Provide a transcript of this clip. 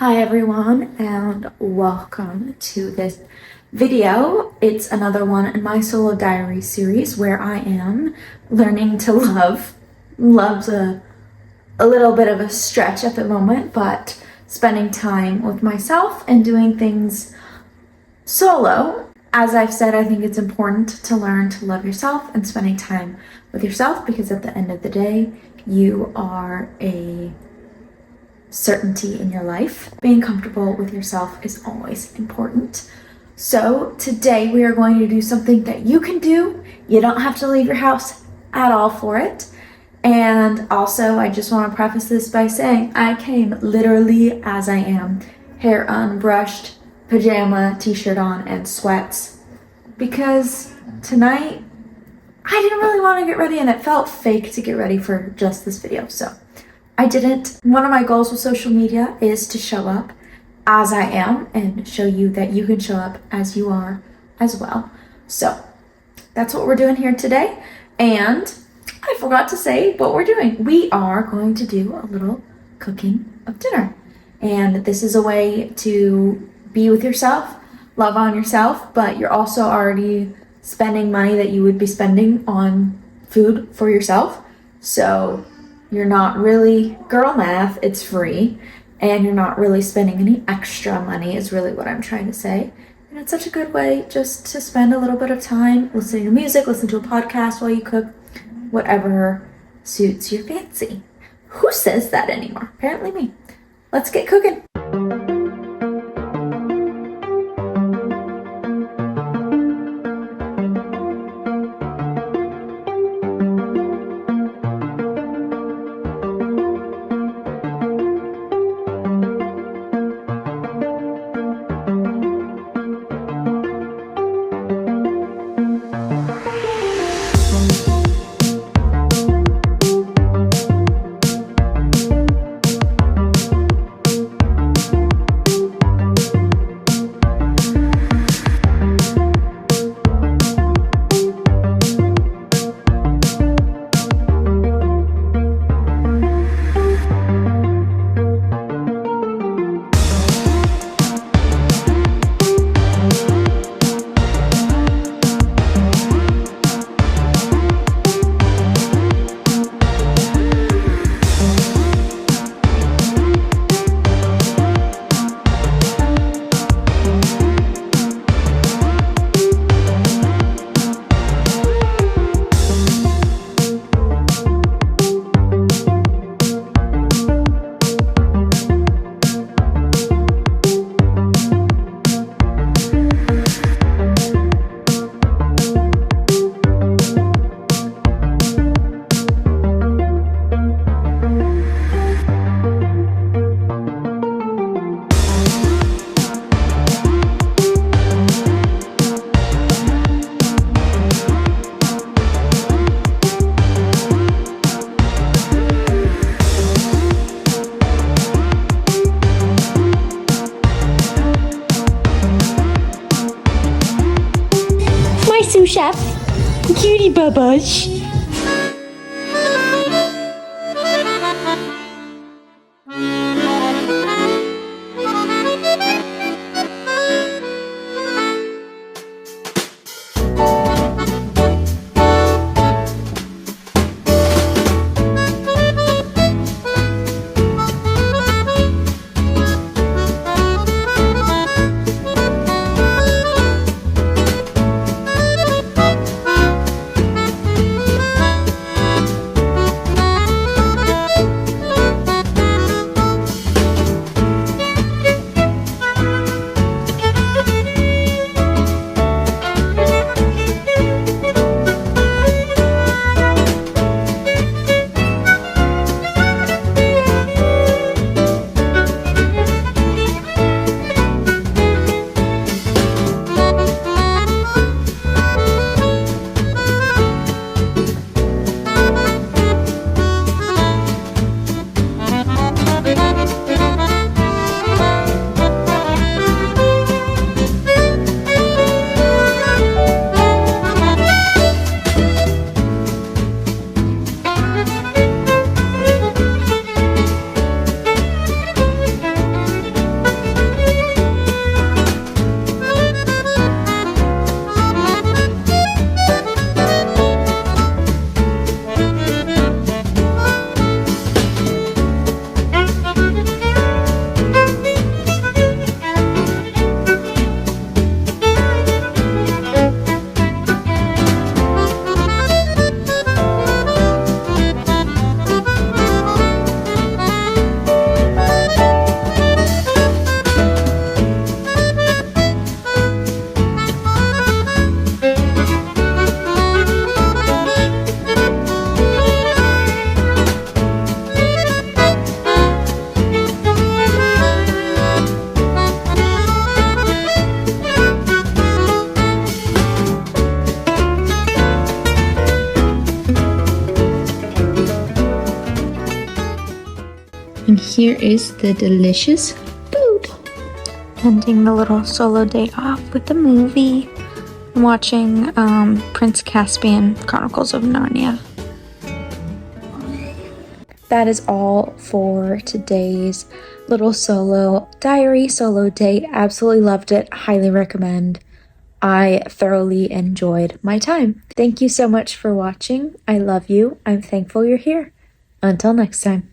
Hi everyone and welcome to this video. It's another one in my solo diary series where I am learning to love. Love's a little bit of a stretch at the moment, but spending time with myself and doing things solo. As I've said, I think it's important to learn to love yourself and spending time with yourself because at the end of the day, you are a certainty in your life. Being comfortable with yourself is always important. So today we are going to do something that you can do. You don't have to leave your house at all for it. And also, I just want to preface this by saying I came literally as I am, hair unbrushed, pajama, t-shirt on, and sweats, because tonight I didn't really want to get ready and it felt fake to get ready for just this video. So I didn't. One of my goals with social media is to show up as I am and show you that you can show up as you are as well. So that's what we're doing here today. And I forgot to say what we're doing. We are going to do a little cooking of dinner. And this is a way to be with yourself, love on yourself, but you're also already spending money that you would be spending on food for yourself. So you're not really, girl math, it's free, and you're not really spending any extra money is really what I'm trying to say. And it's such a good way just to spend a little bit of time listening to music, listen to a podcast while you cook, whatever suits your fancy. Who says that anymore? Apparently me. Let's get cooking. Sous chef, cutie babage. here is the delicious food. Ending the little solo day off with the movie. Watching Prince Caspian Chronicles of Narnia. That is all for today's little solo diary, solo date. Absolutely loved it. Highly recommend. I thoroughly enjoyed my time. Thank you so much for watching. I love you. I'm thankful you're here. Until next time.